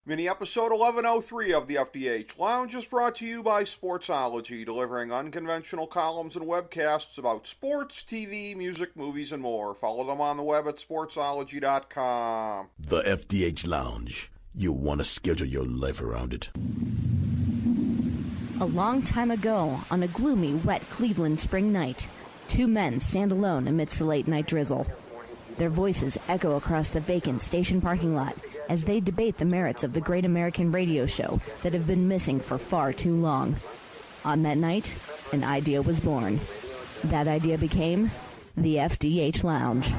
Mini episode 1103 of the FDH Lounge is brought to you by Sportsology, delivering unconventional columns and webcasts about sports, TV, music, movies, and more. Follow them on the web at sportsology.com. The FDH Lounge. You'll want to schedule your life around it. A long time ago, on a gloomy, wet Cleveland spring night, two men stand alone amidst the late-night drizzle. Their voices echo across the vacant station parking lot as they debate the merits of the great American radio show that have been missing for far too long. On that night, an idea was born. That idea became the FDH Lounge.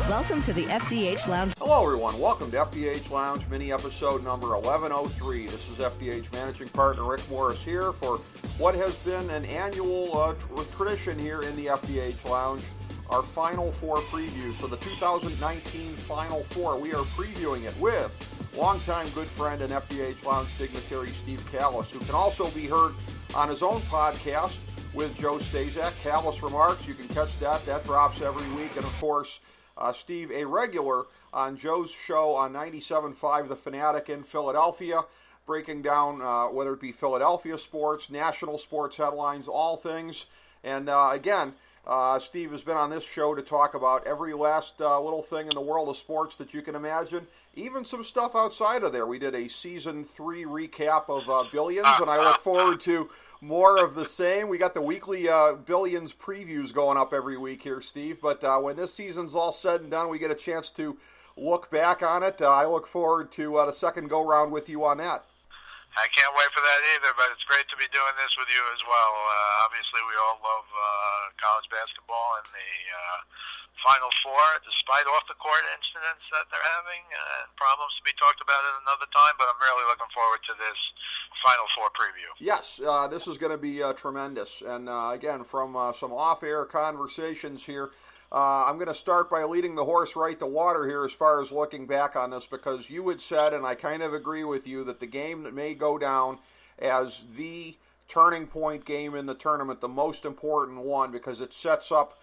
Welcome to the FDH Lounge. Hello, everyone. Welcome to FDH Lounge, mini episode number 1103. This is FDH Managing Partner Rick Morris here for what has been an annual tradition here in the FDH Lounge. Our Final Four preview. So the 2019 Final Four, we are previewing it with longtime good friend and FDH Lounge dignitary Steve Kallas, who can also be heard on his own podcast with Joe Stazak. Kallas Remarks, you can catch that. That drops every week. And, of course, Steve, a regular on Joe's show on 97.5 The Fanatic in Philadelphia, breaking down whether it be Philadelphia sports, national sports headlines, all things. And, again, Steve has been on this show to talk about every last little thing in the world of sports that you can imagine, even some stuff outside of there. We did a Season 3 recap of Billions, and I look forward to more of the same. We got the weekly Billions previews going up every week here, Steve, but when this season's all said and done, we get a chance to look back on it. I look forward to the second go-round with you on that. I can't wait for that either, but it's great to be doing this with you as well. Obviously, we all love college basketball and the Final Four, despite off-the-court incidents that they're having and problems to be talked about at another time, but I'm really looking forward to this Final Four preview. Yes, this is going to be tremendous. And again, from some off-air conversations here, I'm going to start by leading the horse right to water here as far as looking back on this, because you had said, and I kind of agree with you, that the game that may go down as the turning point game in the tournament, the most important one, because it sets up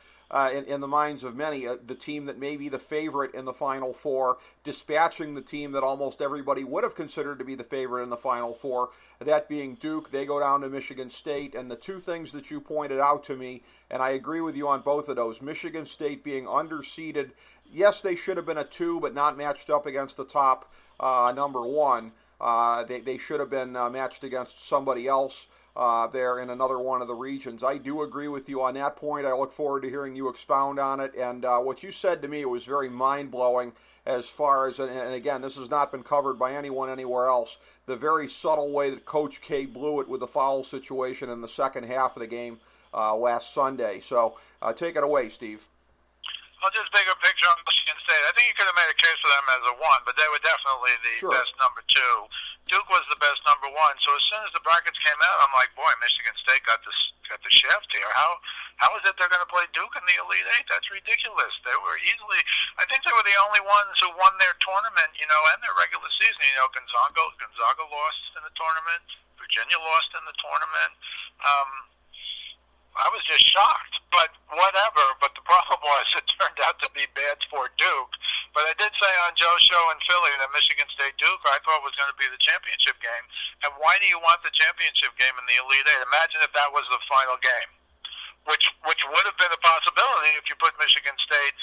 in the minds of many, the team that may be the favorite in the Final Four, dispatching the team that almost everybody would have considered to be the favorite in the Final Four, that being Duke. They go down to Michigan State, and the two things that you pointed out to me, and I agree with you on both of those, Michigan State being underseeded. Yes, they should have been a 2, but not matched up against the top number 1. They should have been matched against somebody else there in another one of the regions. I do agree with you on that point. I look forward to hearing you expound on it. And what you said to me was very mind-blowing as far as, and again, this has not been covered by anyone anywhere else, the very subtle way that Coach K blew it with the foul situation in the second half of the game last Sunday. So take it away, Steve. Well, just bigger picture on Michigan State. I think you could have made a case for them as a 1, but they were definitely the best number 2. Duke was the best number 1. So as soon as the brackets came out, I'm like, boy, Michigan State got the shaft here. How is it they're going to play Duke in the Elite Eight? That's ridiculous. They were easily, I think they were the only ones who won their tournament, and their regular season. Gonzaga lost in the tournament. Virginia lost in the tournament. I was just shocked, but whatever. But the problem was it turned out to be bad for Duke. But I did say on Joe's show in Philly that Michigan State-Duke I thought was going to be the championship game. And why do you want the championship game in the Elite Eight? Imagine if that was the final game, which would have been a possibility if you put Michigan State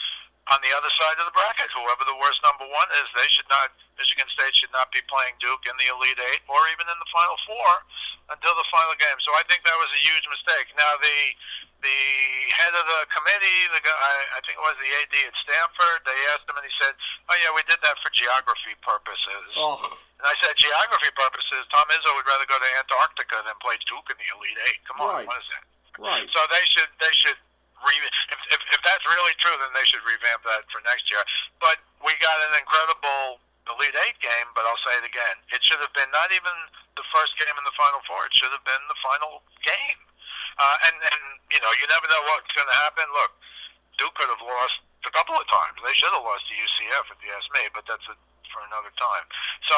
on the other side of the bracket. Whoever the worst number 1 is, Michigan State should not be playing Duke in the Elite Eight or even in the Final Four until the final game. So I think that was a huge mistake. Now the head of the committee, the guy, I think it was the AD at Stanford, they asked him and he said, "Oh yeah, we did that for geography purposes." Oh. And I said, geography purposes? Tom Izzo would rather go to Antarctica than play Duke in the Elite Eight. Come on, what is that? Right. So they should. If that's really true, then they should revamp that for next year. But we got an incredible Elite Eight game. But I'll say it again: it should have been not even the first game in the Final Four. It should have been the final game. And you never know what's going to happen. Look, Duke could have lost a couple of times. They should have lost to UCF, if you ask me. But that's for another time. So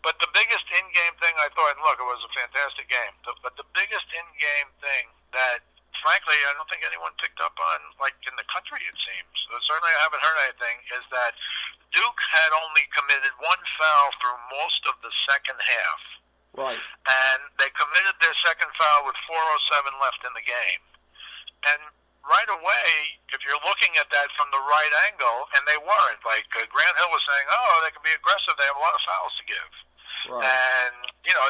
but the biggest in-game thing I thought, and look, it was a fantastic game. But the biggest in-game thing that frankly, I don't think anyone picked up on, like in the country, it seems. Certainly I haven't heard anything, is that Duke had only committed one foul through most of the second half. Right. And they committed their second foul with 4:07 left in the game. And right away, if you're looking at that from the right angle, and they weren't, like Grant Hill was saying, they can be aggressive, they have a lot of fouls to give. Right. And,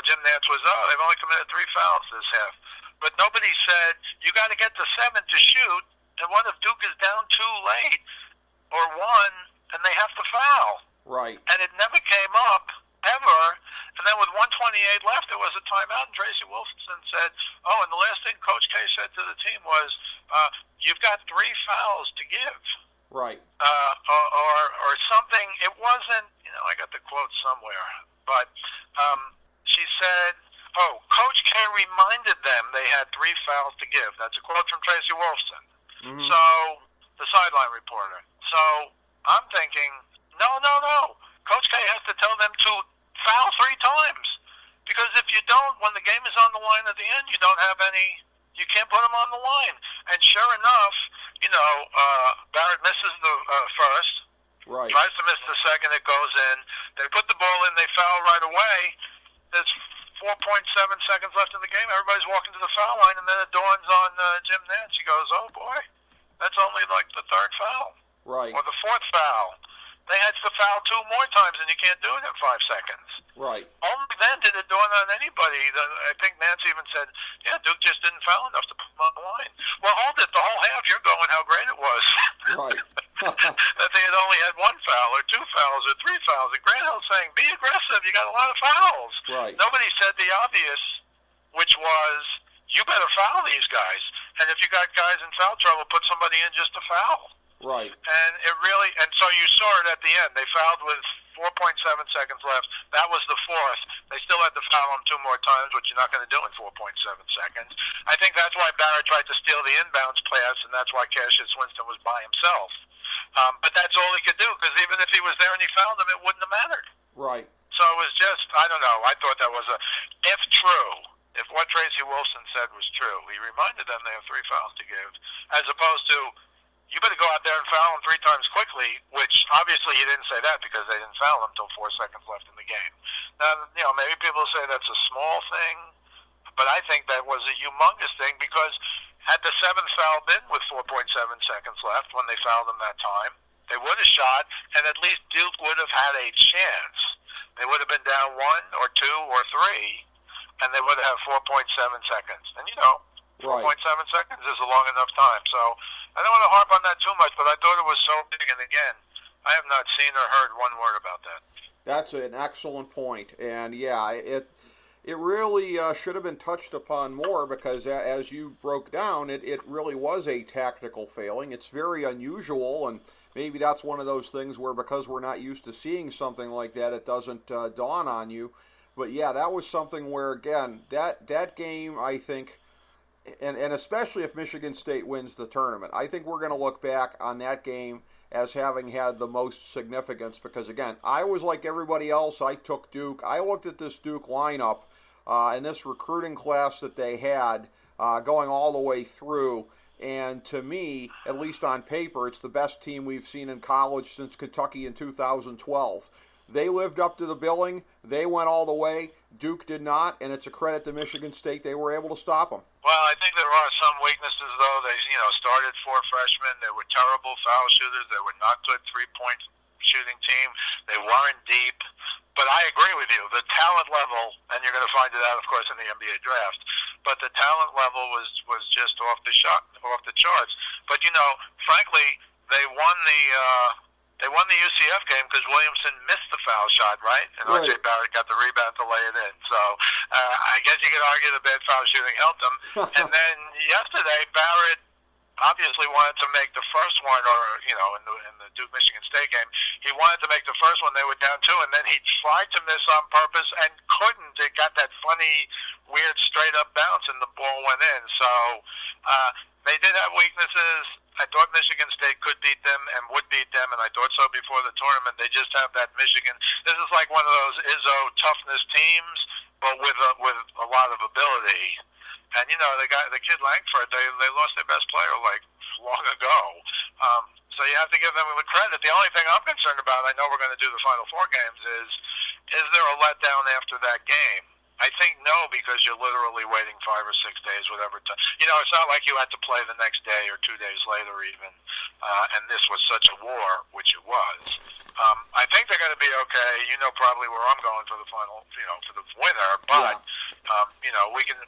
Jim Nantz was, they've only committed 3 fouls this half. But nobody said, you got to get to 7 to shoot, and what if Duke is down 2 late, or 1, and they have to foul? Right. And it never came up, ever. And then with 1:28 left, there was a timeout, and Tracy Wolfson said, and the last thing Coach K said to the team was, you've got 3 fouls to give. Right. Or something. It wasn't, I got the quote somewhere, but she said, Coach K reminded them they had 3 fouls to give. That's a quote from Tracy Wolfson. Mm-hmm. So, the sideline reporter. So, I'm thinking, no. Coach K has to tell them to foul 3 times. Because if you don't, when the game is on the line at the end, you don't have any, you can't put them on the line. And sure enough, Barrett misses the first. Right. Tries to miss the second, it goes in. They put the ball in, they foul right away. There's 4.7 seconds left in the game. Everybody's walking to the foul line, and then it dawns on Jim Nantz. He goes, oh boy, that's only like the 3rd foul. Right. Or the 4th foul. They had to foul 2 more times, and you can't do it in 5 seconds. Right. Only then did it dawn on anybody. I think Nantz even said, Duke just didn't foul enough to put him on the line. Well, hold it. The whole half, you're going how great it was. Right. That they had only had 1 foul or 2 fouls or 3 fouls. And Grant Hill saying, be aggressive. You got a lot of fouls. Right. Nobody said the obvious, which was, you better foul these guys. And if you got guys in foul trouble, put somebody in just to foul. Right. And it really, and so you saw it at the end. They fouled with 4.7 seconds left. That was the 4th. They still had to foul them 2 more times, which you're not going to do in 4.7 seconds. I think that's why Barrett tried to steal the inbounds pass, and that's why Cassius Winston was by himself. But that's all he could do, because even if he was there and he fouled him, it wouldn't have mattered. Right. So it was just, I don't know. I thought that was if true, if what Tracy Wolfson said was true, he reminded them they have 3 fouls to give, as opposed to, you better go out there and foul them 3 times quickly, which obviously he didn't say that because they didn't foul him until 4 seconds left in the game. Now, maybe people say that's a small thing, but I think that was a humongous thing because had the 7th foul been with 4.7 seconds left when they fouled him that time, they would have shot, and at least Duke would have had a chance. They would have been down 1 or 2 or 3, and they would have had 4.7 seconds. And 4.7 seconds is a long enough time, so I don't want to harp on that too much, but I thought it was so big, and again, I have not seen or heard 1 word about that. That's an excellent point, and it really should have been touched upon more because, as you broke down, it really was a tactical failing. It's very unusual, and maybe that's one of those things where because we're not used to seeing something like that, it doesn't dawn on you. But that was something where, again, that game, I think, and especially if Michigan State wins the tournament, I think we're going to look back on that game as having had the most significance because, again, I was like everybody else. I took Duke. I looked at this Duke lineup and this recruiting class that they had going all the way through, and to me, at least on paper, it's the best team we've seen in college since Kentucky in 2012. They lived up to the billing. They went all the way. Duke did not, and it's a credit to Michigan State. They were able to stop them. Well, I think there are some weaknesses, though. They, started 4 freshmen. They were terrible foul shooters. They were not good 3-point shooting team. They weren't deep. But I agree with you. The talent level, and you're going to find it out, of course, in the NBA draft, but the talent level was just off the charts. But, frankly, they won the UCF game because Williamson missed the foul shot, right? And right. R.J. Barrett got the rebound to lay it in. So I guess you could argue the bad foul shooting helped him. And then yesterday, Barrett obviously wanted to make the first one, or, in the Duke-Michigan State game, he wanted to make the first one. They were down 2, and then he tried to miss on purpose and couldn't. It got that funny, weird, straight-up bounce, and the ball went in. So they did have weaknesses. I thought Michigan State could beat them and would beat them, and I thought so before the tournament. They just have that Michigan. This is like one of those Izzo toughness teams, but with a lot of ability. And the kid Langford, they lost their best player like long ago. So you have to give them the credit. The only thing I'm concerned about, I know we're going to do the Final Four games, is there a letdown after that game? I think no, because you're literally waiting 5 or 6 days, whatever. It's not like you had to play the next day or 2 days later even, and this was such a war, which it was. I think they're going to be okay. You know probably where I'm going for the final, for the winner, but,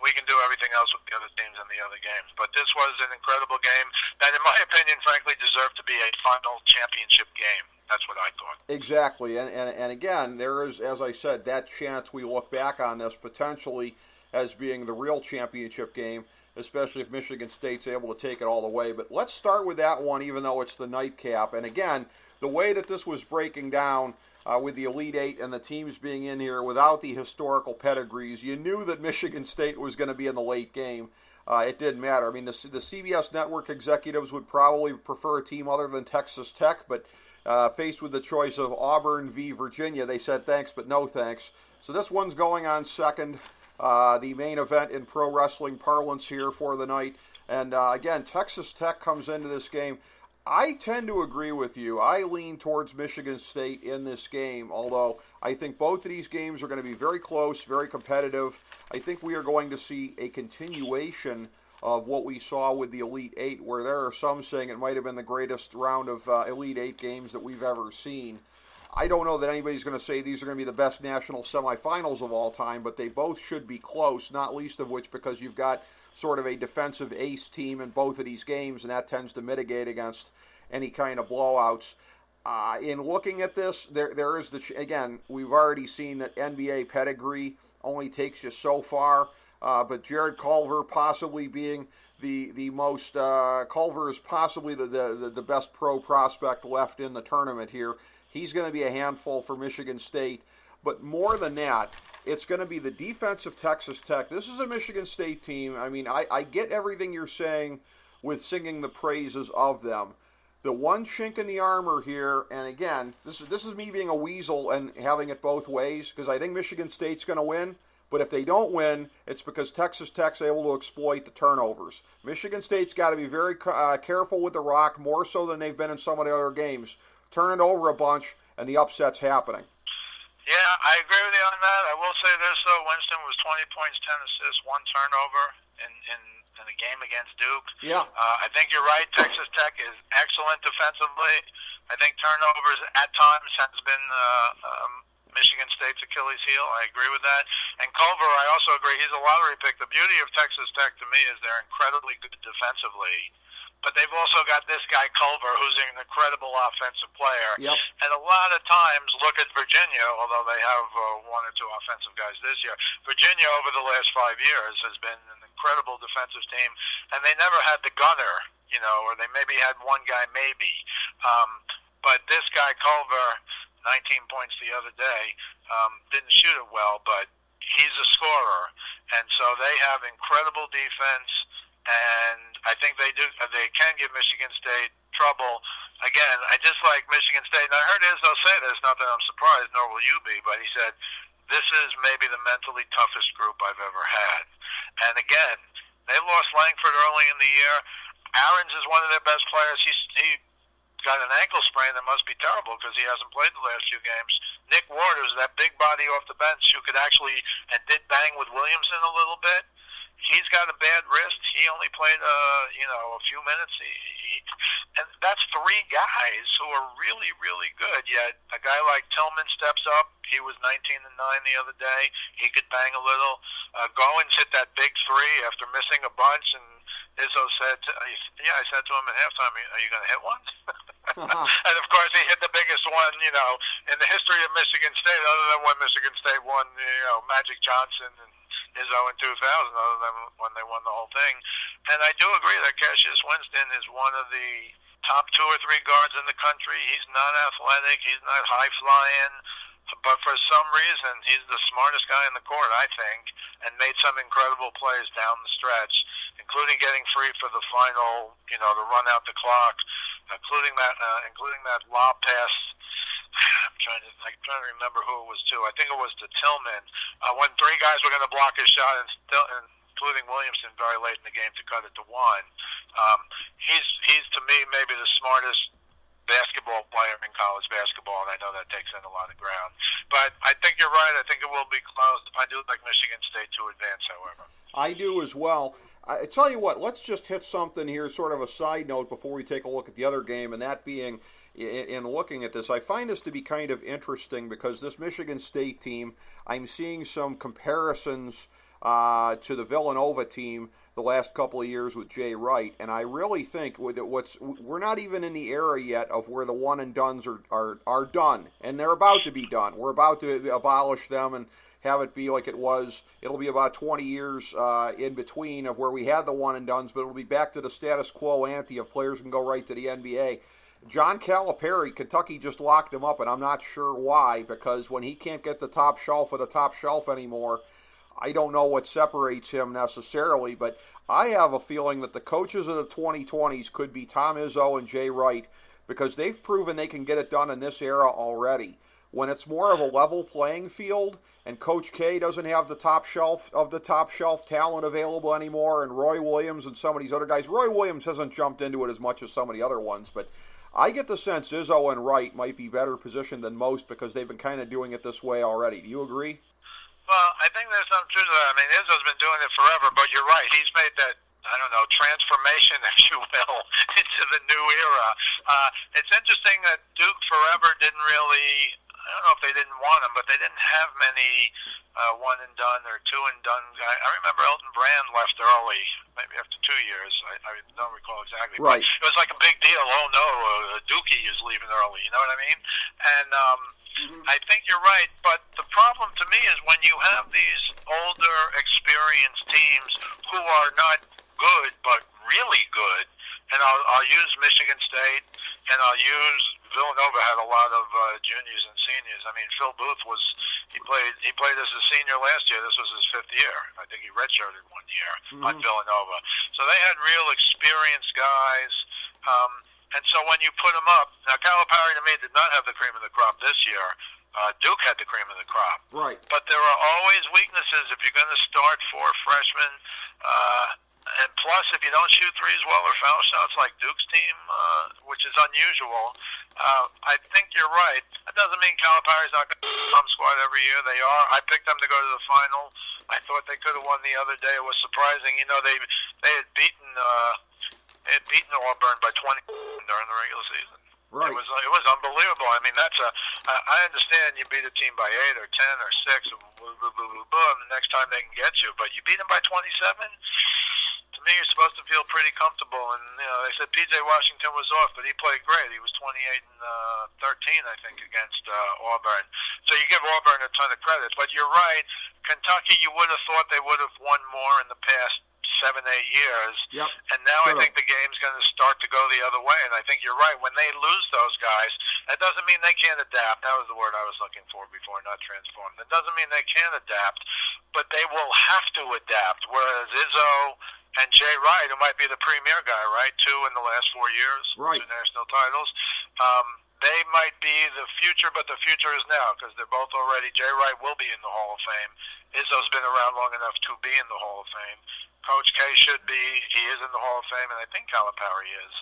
we can do everything else with the other teams in the other games. But this was an incredible game that, in my opinion, frankly, deserved to be a final championship game. That's what I thought. Exactly, and again, there is, as I said, that chance we look back on this potentially as being the real championship game, especially if Michigan State's able to take it all the way. But let's start with that one, even though it's the nightcap. And again, the way that this was breaking down with the Elite Eight and the teams being in here without the historical pedigrees, you knew that Michigan State was going to be in the late game. It didn't matter. I mean, the CBS network executives would probably prefer a team other than Texas Tech, but faced with the choice of Auburn v. Virginia, they said thanks but no thanks. So this one's going on second, the main event in pro wrestling parlance here for the night. And again, Texas Tech comes into this game. I tend to agree with you. I lean towards Michigan State in this game, although I think both of these games are going to be very close, very competitive. I think we are going to see a continuation of what we saw with the Elite Eight, where there are some saying it might have been the greatest round of Elite Eight games that we've ever seen. I don't know that anybody's going to say these are going to be the best national semifinals of all time, but they both should be close, not least of which because you've got sort of a defensive ace team in both of these games, and that tends to mitigate against any kind of blowouts. In looking at this, there is again, we've already seen that NBA pedigree only takes you so far. But Jared Culver possibly being the most, Culver is possibly the best pro prospect left in the tournament here. He's going to be a handful for Michigan State. But more than that, it's going to be the defense of Texas Tech. This is a Michigan State team. I mean, I get everything you're saying with singing the praises of them. The one chink in the armor here, and again, this is me being a weasel and having it both ways, because I think Michigan State's going to win. But if they don't win, it's because Texas Tech's able to exploit the turnovers. Michigan State's got to be very careful with the rock, more so than they've been in some of the other games. Turn it over a bunch, and the upset's happening. Yeah, I agree with you on that. I will say this, though. Winston was 20 points, 10 assists, 1 turnover in the game against Duke. Yeah. I think you're right. Texas Tech is excellent defensively. I think turnovers at times has been Michigan State's Achilles heel. I agree with that. And Culver, I also agree. He's a lottery pick. The beauty of Texas Tech to me is they're incredibly good defensively. But they've also got this guy, Culver, who's an incredible offensive player. Yep. And a lot of times, look at Virginia, although they have 1 or 2 offensive guys this year. Virginia, over the last 5 years, has been an incredible defensive team. And they never had the gunner, or they maybe had one guy maybe. But this guy, Culver, 19 points the other day, didn't shoot it well, but he's a scorer. And so they have incredible defense. And I think they can give Michigan State trouble. Again, I just like Michigan State. And I heard Izzo say this, not that I'm surprised, nor will you be, but he said, this is maybe the mentally toughest group I've ever had. And again, they lost Langford early in the year. Aarons is one of their best players. He got an ankle sprain that must be terrible because he hasn't played the last few games. Nick Ward, who's that big body off the bench who could actually, and did bang with Williamson a little bit. He's got a bad wrist. He only played, a few minutes. And that's 3 guys who are really, really good. Yet a guy like Tillman steps up. He was 19-9 the other day. He could bang a little. Goins hit that big 3 after missing a bunch. And Izzo said, I said to him at halftime, are you going to hit one? And of course, he hit the biggest one, in the history of Michigan State, other than when Michigan State won, Magic Johnson and Izzo in 2000, other than when they won the whole thing. And I do agree that Cassius Winston is one of the top 2 or 3 guards in the country. He's not athletic. He's not high-flying. But for some reason, he's the smartest guy in the court, I think, and made some incredible plays down the stretch, including getting free for the final, to run out the clock, including that lob pass. I'm trying to remember who it was to. I think it was to Tillman when 3 guys were going to block his shot, and including Williamson very late in the game to cut it to one. He's to me maybe the smartest basketball player in college basketball, and I know that takes in a lot of ground. But I think you're right. I think it will be close. I do like Michigan State to advance, however. I do as well. I tell you what, let's just hit something here, sort of a side note before we take a look at the other game, and that being, in looking at this, I find this to be kind of interesting because this Michigan State team, I'm seeing some comparisons to the Villanova team the last couple of years with Jay Wright, and I really think we're not even in the era yet of where the one and dones are done, and they're about to be done. We're about to abolish them and have it be like it was. It'll be about 20 years in between of where we had the one and dones, but it'll be back to the status quo ante of players can go right to the NBA. John Calipari, Kentucky just locked him up, and I'm not sure why, because when he can't get the top shelf of the top shelf anymore, I don't know what separates him necessarily, but I have a feeling that the coaches of the 2020s could be Tom Izzo and Jay Wright because they've proven they can get it done in this era already. When it's more of a level playing field and Coach K doesn't have the top shelf of the top shelf talent available anymore, and Roy Williams and some of these other guys, Roy Williams hasn't jumped into it as much as some of the other ones, but I get the sense Izzo and Wright might be better positioned than most because they've been kind of doing it this way already. Do you agree? Well, I think there's some truth to that. I mean, Izzo's been doing it forever, but you're right. He's made that, I don't know, transformation, if you will, into the new era. It's interesting that Duke forever didn't really, I don't know if they didn't want him, but they didn't have many one and done or two and done guys. I remember Elton Brand left early, maybe after 2 years. I don't recall exactly. Right. But it was like a big deal. Oh, no, Dookie is leaving early. You know what I mean? And I think you're right, but the problem to me is when you have these older, experienced teams who are not good, but really good, and I'll use Michigan State, and I'll use Villanova had a lot of juniors and seniors. I mean, Phil Booth he played as a senior last year. This was his fifth year. I think he redshirted 1 year on Villanova. So they had real experienced guys. And so when you put them up, now Calipari to me did not have the cream of the crop this year. Duke had the cream of the crop. Right. But there are always weaknesses if you're going to start 4 freshmen. And plus, if you don't shoot threes well or foul shots like Duke's team, which is unusual, I think you're right. That doesn't mean Calipari's not going to some squad every year. They are. I picked them to go to the final. I thought they could have won the other day. It was surprising. You know, they had beaten Auburn by 20 during the regular season. Right. It was unbelievable. I mean, I understand you beat a team by 8 or 10 or 6, and the next time they can get you, but you beat them by 27. To me, you're supposed to feel pretty comfortable. And they said P.J. Washington was off, but he played great. He was 28 and 13, I think, against Auburn. So you give Auburn a ton of credit. But you're right. Kentucky, you would have thought they would have won more in the past 7-8 years. Yep. And now I think the game's going to start to go the other way. And I think you're right. When they lose those guys, that doesn't mean they can't adapt. That was the word I was looking for before, not transform. That doesn't mean they can't adapt, but they will have to adapt. Whereas Izzo and Jay Wright, who might be the premier guy, right? 2 in the last 4 years, right. 2 national titles. They might be the future, but the future is now because they're both already. Jay Wright will be in the Hall of Fame. Izzo's been around long enough to be in the Hall of Fame. Coach K should be. He is in the Hall of Fame, and I think Calipari is.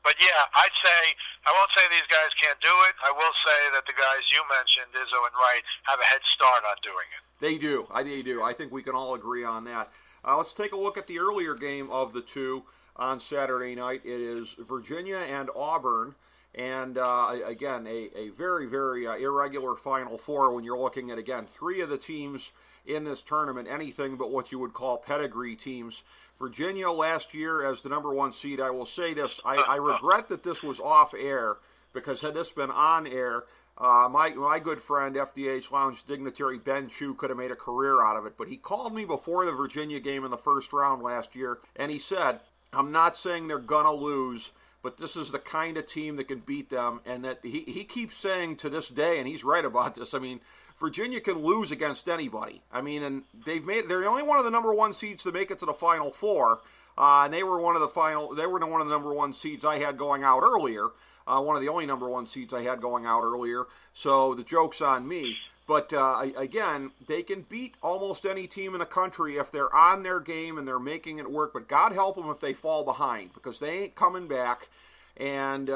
But yeah, I'd say, I won't say these guys can't do it. I will say that the guys you mentioned, Izzo and Wright, have a head start on doing it. They do. They do. I think we can all agree on that. Let's take a look at the earlier game of the two on Saturday night. It is Virginia and Auburn. And, again, a very, very irregular Final Four when you're looking at, again, 3 of the teams in this tournament, anything but what you would call pedigree teams. Virginia last year as the number 1 seed, I will say this, I regret that this was off air, because had this been on air, my good friend, FDH Lounge Dignitary Ben Chu could have made a career out of it. But he called me before the Virginia game in the first round last year, and he said, I'm not saying they're going to lose, but this is the kind of team that can beat them, and that he keeps saying to this day, and he's right about this, I mean, Virginia can lose against anybody. I mean, and they're only one of the number 1 seeds to make it to the Final Four, and they were one of the number 1 seeds I had going out earlier, one of the only number 1 seeds I had going out earlier, so the joke's on me. But again, they can beat almost any team in the country if they're on their game and they're making it work. But God help them if they fall behind, because they ain't coming back. And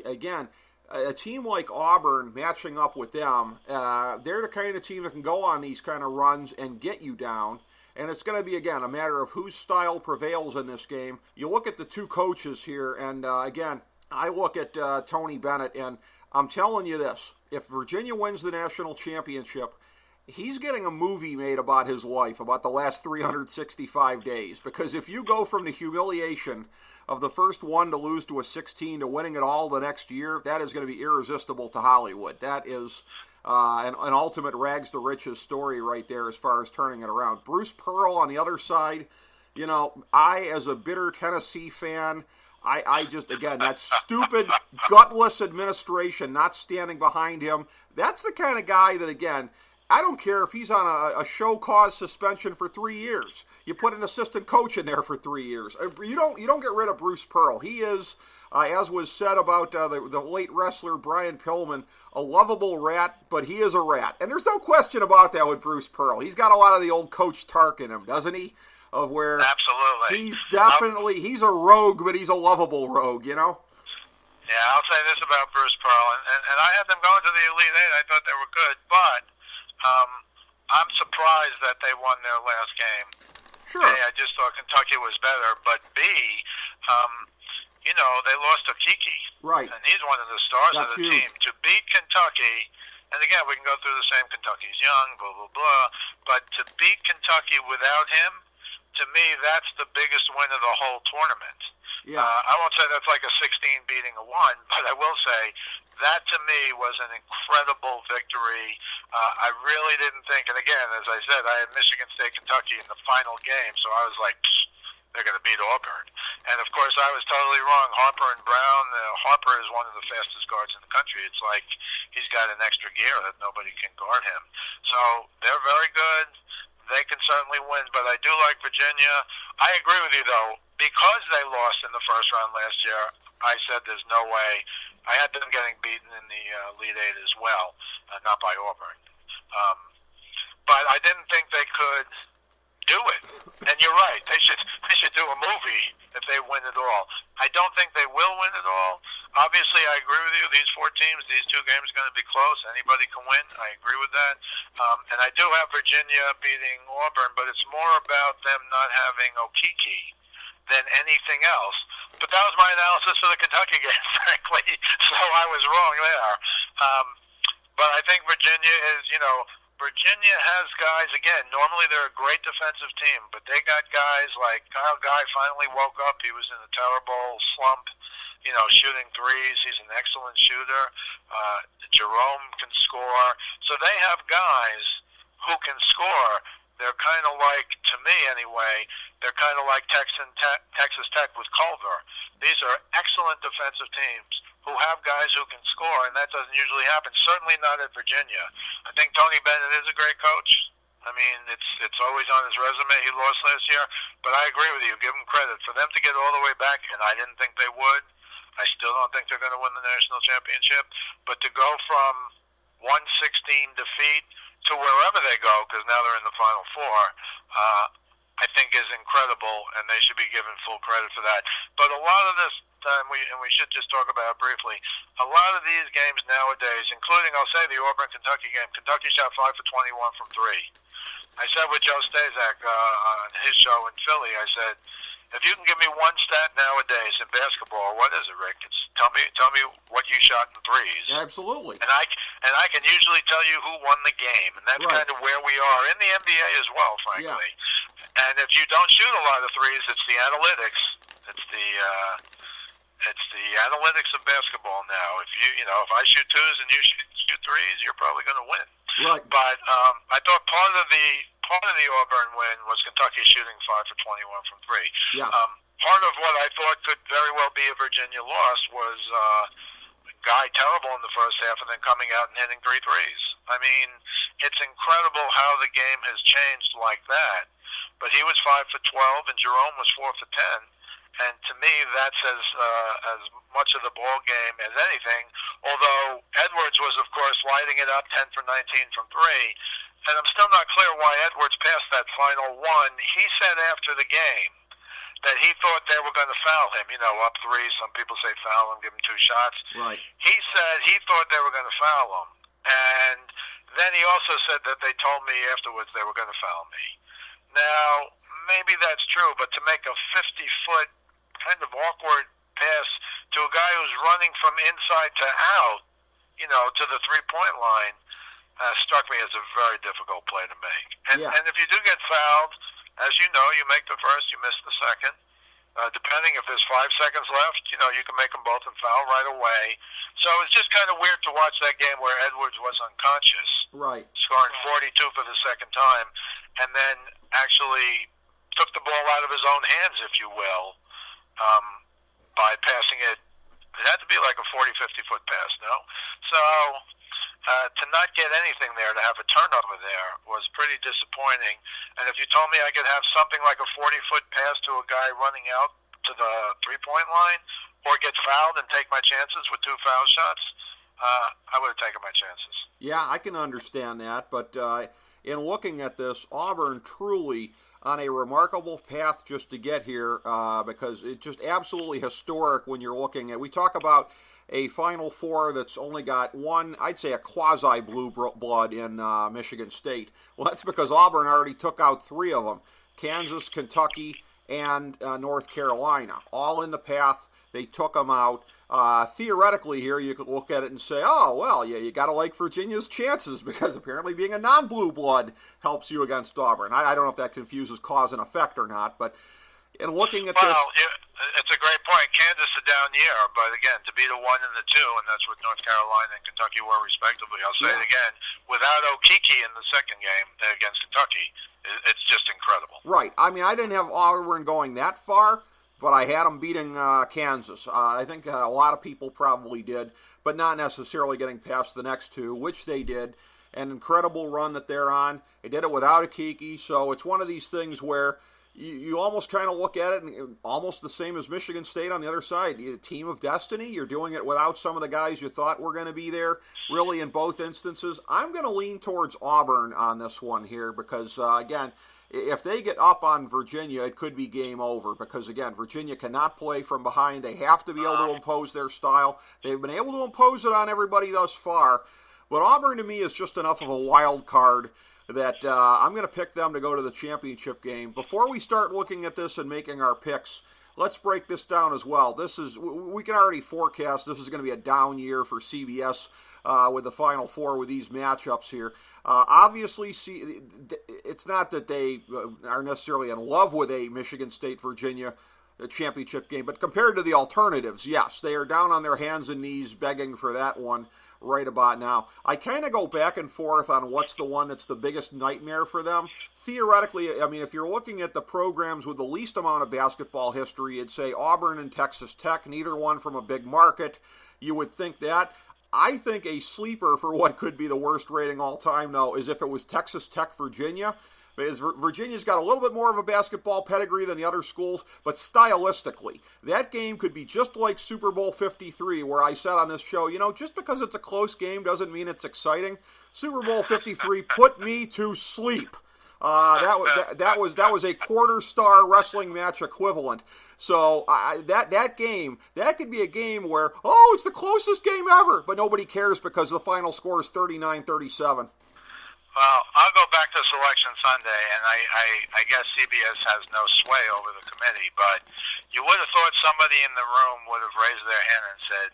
again, a team like Auburn, matching up with them, they're the kind of team that can go on these kind of runs and get you down. And it's going to be, again, a matter of whose style prevails in this game. You look at the two coaches here, and again, I look at Tony Bennett, and I'm telling you this. If Virginia wins the national championship, he's getting a movie made about his life, about the last 365 days. Because if you go from the humiliation of the first one to lose to a 16 to winning it all the next year, that is going to be irresistible to Hollywood. That is an ultimate rags to riches story right there as far as turning it around. Bruce Pearl on the other side, you know, I, as a bitter Tennessee fan, I just, again, that stupid, gutless administration not standing behind him, that's the kind of guy that, again, I don't care if he's on a show cause suspension for 3 years. You put an assistant coach in there for 3 years. You don't get rid of Bruce Pearl. He is, as was said about the late wrestler Brian Pillman, a lovable rat, but he is a rat. And there's no question about that with Bruce Pearl. He's got a lot of the old Coach Tark in him, doesn't he? Of where absolutely, he's definitely he's a rogue, but he's a lovable rogue, you know. Yeah, I'll say this about Bruce Pearl, and I had them going to the Elite Eight. I thought they were good, but I'm surprised that they won their last game. Sure. A, I just thought Kentucky was better, but B, you know, they lost to Kiki, right? And he's one of the stars That's of the huge. team. To beat Kentucky. And again, we can go through the same. Kentucky's young, blah, blah, blah. But to beat Kentucky without him, to me, that's the biggest win of the whole tournament. Yeah. I won't say that's like a 16 beating a 1, but I will say that to me was an incredible victory. I really didn't think, and again, as I said, I had Michigan State, Kentucky in the final game, so I was like, they're going to beat Auburn. And of course, I was totally wrong. Harper and Brown, Harper is one of the fastest guards in the country. It's like he's got an extra gear that nobody can guard him. So they're very good. They can certainly win, but I do like Virginia. I agree with you, though. Because they lost in the first round last year, I said there's no way. I had them getting beaten in the Elite Eight as well, not by Auburn. But I didn't think they could do it. And you're right. They should do a movie if they win it all. I don't think they will win it all. Obviously, I agree with you. These four teams, these two games are going to be close. Anybody can win. I agree with that. And I do have Virginia beating Auburn, but it's more about them not having Okiki than anything else. But that was my analysis for the Kentucky game, frankly. So I was wrong there. But I think Virginia is, you know, Virginia has guys, again, normally they're a great defensive team, but they got guys like Kyle Guy finally woke up. He was in a terrible slump, you know, shooting threes. He's an excellent shooter. Jerome can score. So they have guys who can score. They're kind of like, to me anyway, they're kind of like Texas Tech with Culver. These are excellent defensive teams who have guys who can score, and that doesn't usually happen, certainly not at Virginia. I think Tony Bennett is a great coach. I mean, it's always on his resume. He lost last year, but I agree with you. Give him credit. For them to get all the way back, and I didn't think they would, I still don't think they're going to win the national championship, but to go from 116 defeat to wherever they go, because now they're in the Final Four, I think is incredible, and they should be given full credit for that. But a lot of this, and we should just talk about it briefly, a lot of these games nowadays, including, I'll say, the Auburn-Kentucky game, Kentucky shot 5 for 21 from 3. I said with Joe Stazak on his show in Philly, I said, if you can give me one stat nowadays in basketball, what is it, Rick? It's tell me what you shot in threes. Absolutely. And I can usually tell you who won the game, and that's right. kind of where we are in the NBA as well, frankly. Yeah. And if you don't shoot a lot of threes, it's the analytics. It's the analytics of basketball now. If if I shoot twos and you shoot threes, you're probably going to win. Right. But I thought part of the Auburn win was Kentucky shooting 5 for 21 from 3. Yes. Part of what I thought could very well be a Virginia loss was Guy terrible in the first half and then coming out and hitting 3 threes. I mean, it's incredible how the game has changed like that. But he was 5 for 12 and Jerome was 4 for 10. And to me, that's as much of the ball game as anything. Although Edwards was, of course, lighting it up 10 for 19 from three. And I'm still not clear why Edwards passed that final one. He said after the game that he thought they were going to foul him. You know, up three, some people say foul him, give him two shots. Right. He said he thought they were going to foul him. And then he also said that they told me afterwards they were going to foul me. Now, maybe that's true, but to make a 50-foot kind of awkward pass to a guy who's running from inside to out, you know, to the three-point line, struck me as a very difficult play to make. And if you do get fouled, as you know, you make the first, you miss the second. Depending if there's 5 seconds left, you know, you can make them both and foul right away. So it's just kind of weird to watch that game where Edwards was unconscious, right, scoring 42 for the second time, and then actually took the ball out of his own hands, if you will, by passing it. It had to be like a 40, 50-foot pass, no? So to not get anything there, to have a turnover there, was pretty disappointing. And if you told me I could have something like a 40-foot pass to a guy running out to the three-point line or get fouled and take my chances with 2 foul shots, I would have taken my chances. Yeah, I can understand that, but in looking at this, Auburn truly on a remarkable path just to get here, because it's just absolutely historic when you're looking at, we talk about a Final Four that's only got one, I'd say a quasi-blue blood in Michigan State. Well, that's because Auburn already took out 3 of them, Kansas, Kentucky, and North Carolina, all in the path. They took them out. Theoretically here, you could look at it and say, oh, well, yeah, you got to like Virginia's chances because apparently being a non-blue blood helps you against Auburn. I don't know if that confuses cause and effect or not, but in looking at this... Well, it's a great point. Kansas a down year, but again, to be the 1 and the 2, and that's what North Carolina and Kentucky were respectively. I'll say it again, without Okeke in the second game against Kentucky, it's just incredible. Right. I mean, I didn't have Auburn going that far, but I had them beating Kansas. I think a lot of people probably did, but not necessarily getting past the next 2, which they did. An incredible run that they're on. They did it without Okeke, so it's one of these things where you almost kind of look at it and almost the same as Michigan State on the other side. You're a team of destiny. You're doing it without some of the guys you thought were going to be there, really, in both instances. I'm going to lean towards Auburn on this one here because, again, if they get up on Virginia, it could be game over because, again, Virginia cannot play from behind. They have to be able to impose their style. They've been able to impose it on everybody thus far. But Auburn, to me, is just enough of a wild card that I'm going to pick them to go to the championship game. Before we start looking at this and making our picks, let's break this down as well. We can already forecast this is going to be a down year for CBS with the Final Four with these matchups here. Obviously, it's not that they are necessarily in love with a Michigan State-Virginia championship game, but compared to the alternatives, yes, they are down on their hands and knees begging for that one right about now. I kind of go back and forth on what's the one that's the biggest nightmare for them. Theoretically, I mean, if you're looking at the programs with the least amount of basketball history, it'd say Auburn and Texas Tech, neither one from a big market. You would think that. I think a sleeper for what could be the worst rating all time, though, is if it was Texas Tech, Virginia. Because Virginia's got a little bit more of a basketball pedigree than the other schools, but stylistically, that game could be just like Super Bowl 53, where I said on this show, you know, just because it's a close game doesn't mean it's exciting. Super Bowl 53 put me to sleep. That was a quarter-star wrestling match equivalent. So that game, that could be a game where, oh, it's the closest game ever, but nobody cares because the final score is 39-37. Well, I'll go back to Selection Sunday, and I guess CBS has no sway over the committee, but you would have thought somebody in the room would have raised their hand and said,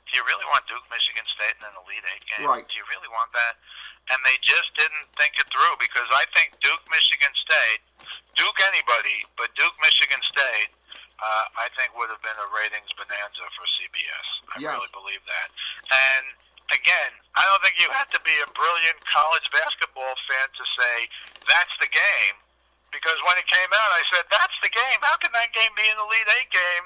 do you really want Duke, Michigan State in an Elite Eight game? Right. Do you really want that? And they just didn't think it through, because I think Duke, Michigan State, Duke anybody, but Duke, Michigan State, I think would have been a ratings bonanza for CBS. I really believe that. And again, I don't think you have to be a brilliant college basketball fan to say that's the game, because when it came out, I said, that's the game. How can that game be an Elite Eight game?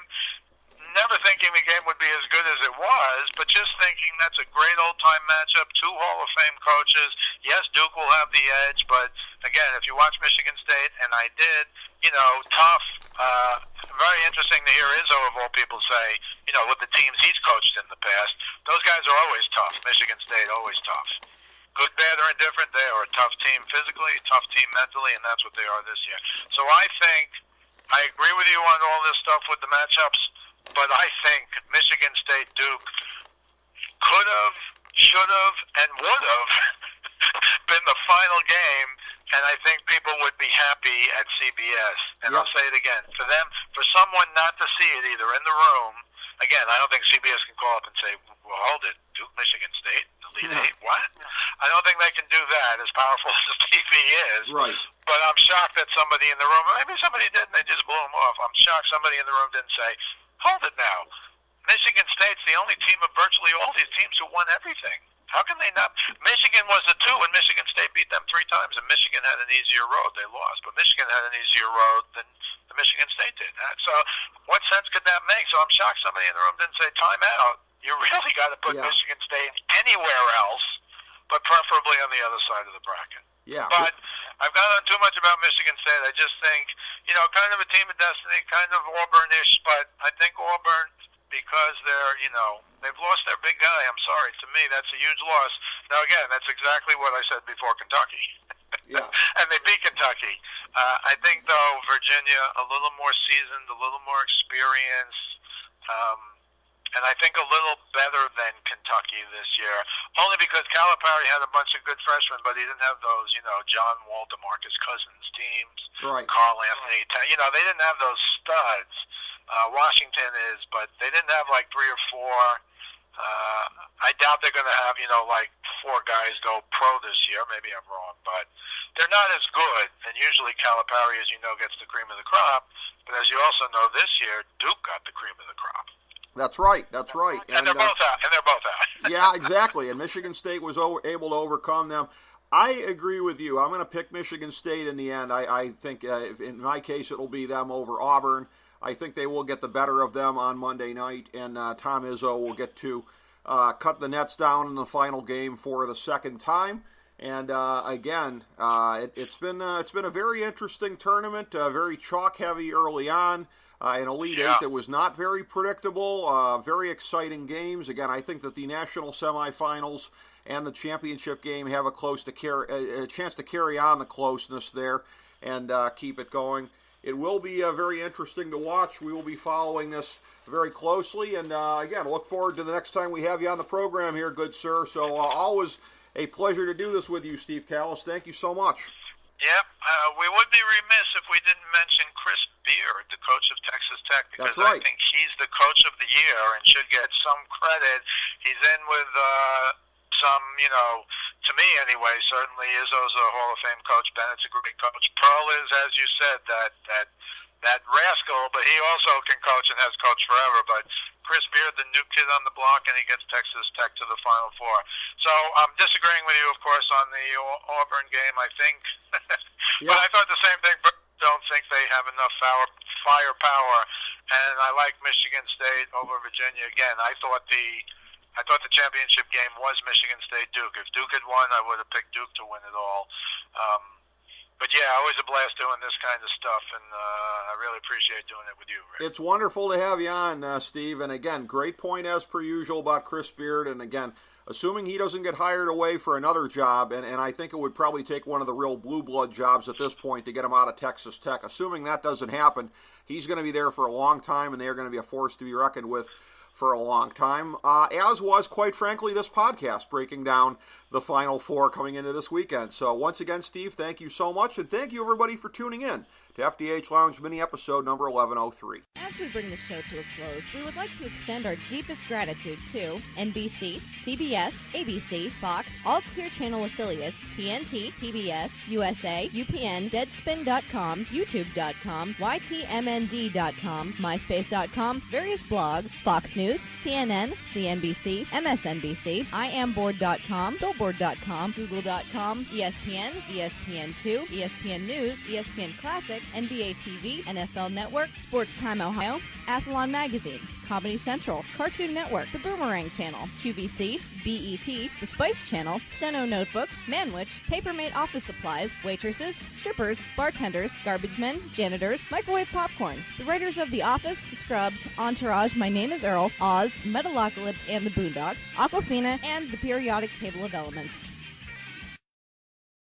Never thinking the game would be as good as it was, but just thinking that's a great old-time matchup, 2 Hall of Fame coaches. Yes, Duke will have the edge, but again, if you watch Michigan State, and I did, tough. Very interesting to hear Izzo, of all people, say, with the teams he's coached in the past, those guys are always tough. Michigan State, always tough. Good, bad, or indifferent, they are a tough team physically, a tough team mentally, and that's what they are this year. So I think, I agree with you on all this stuff with the matchups, but I think Michigan State Duke could have, should have, and would have been the final game, and I think people would be happy at CBS. And I'll say it again, for someone not to see it either in the room, again, I don't think CBS can call up and say, well, hold it, Duke, Michigan State, Elite Eight, what? I don't think they can do that, as powerful as the TV is. Right. But I'm shocked that somebody in the room, maybe somebody did and they just blew them off. I'm shocked somebody in the room didn't say, hold it now. Michigan State's the only team of virtually all these teams who won everything. How can they not? Michigan was the 2 when Michigan State beat them 3 times, and Michigan had an easier road. They lost, but Michigan had an easier road than the Michigan State did. So what sense could that make? So I'm shocked somebody in the room didn't say, time out. You really got to put Michigan State anywhere else, but preferably on the other side of the bracket. Yeah. But I've gone on too much about Michigan State. I just think, kind of a team of destiny, kind of Auburn-ish, but I think Auburn, because they're, they've lost their big guy. I'm sorry. To me, that's a huge loss. Now, again, that's exactly what I said before Kentucky. Yeah. And they beat Kentucky. I think, though, Virginia, a little more seasoned, a little more experienced, and I think a little better than Kentucky this year, only because Calipari had a bunch of good freshmen, but he didn't have those, John Wall, DeMarcus Cousins teams, right. Carl Anthony. They didn't have those studs. Washington is, but they didn't have like 3 or 4. I doubt they're going to have, 4 guys go pro this year. Maybe I'm wrong, but they're not as good. And usually Calipari, as you know, gets the cream of the crop. But as you also know, this year Duke got the cream of the crop. That's right. That's right. And they're both out. Yeah, exactly. And Michigan State was able to overcome them. I agree with you. I'm going to pick Michigan State in the end. I think, in my case, it'll be them over Auburn. I think they will get the better of them on Monday night, and Tom Izzo will get to cut the nets down in the final game for the second time. And again, it's been a very interesting tournament, very chalk heavy early on. An Elite Eight that was not very predictable, very exciting games. Again, I think that the national semifinals and the championship game have a chance to carry on the closeness there and keep it going. It will be very interesting to watch. We will be following this very closely. And again, look forward to the next time we have you on the program here, good sir. So always a pleasure to do this with you, Steve Kallas. Thank you so much. Yep. We would be remiss if we didn't mention Chris Beard, the coach of Texas Tech, because I think he's the coach of the year and should get some credit. He's in with some, to me anyway, certainly Izzo's a Hall of Fame coach. Bennett's a great coach. Pearl is, as you said, that rascal, but he also can coach and has coached forever. But Chris Beard, the new kid on the block, and he gets Texas Tech to the Final Four. So I'm disagreeing with you, of course, on the Auburn game, I think. But I thought the same thing. Don't think they have enough firepower. And I like Michigan State over Virginia. Again, I thought the championship game was Michigan State-Duke. If Duke had won, I would have picked Duke to win it all. But yeah, always a blast doing this kind of stuff, and I really appreciate doing it with you, Rick. It's wonderful to have you on, Steve. And again, great point as per usual about Chris Beard. And again, assuming he doesn't get hired away for another job, and I think it would probably take one of the real blue blood jobs at this point to get him out of Texas Tech. Assuming that doesn't happen, he's going to be there for a long time, and they're going to be a force to be reckoned with for a long time, as was, quite frankly, this podcast, breaking down the Final Four coming into this weekend. So once again, Steve, thank you so much, and thank you, everybody, for tuning in to FDH Lounge mini episode number 1103. As we bring the show to a close, we would like to extend our deepest gratitude to NBC, CBS, ABC, Fox, all Clear Channel affiliates, TNT, TBS, USA, UPN, Deadspin.com, YouTube.com, YTMND.com, MySpace.com, various blogs, Fox News, CNN, CNBC, MSNBC, IamBoard.com, Billboard.com, Google.com, ESPN, ESPN2, ESPN News, ESPN Classic, NBA TV, NFL Network, Sports Time Ohio, Athlon Magazine, Comedy Central, Cartoon Network, The Boomerang Channel, QVC, BET, The Spice Channel, Steno Notebooks, Manwich, Papermate Office Supplies, waitresses, strippers, bartenders, garbage men, janitors, microwave popcorn, the writers of The Office, Scrubs, Entourage, My Name is Earl, Oz, Metalocalypse and the Boondocks, Aquafina, and the periodic table of elements.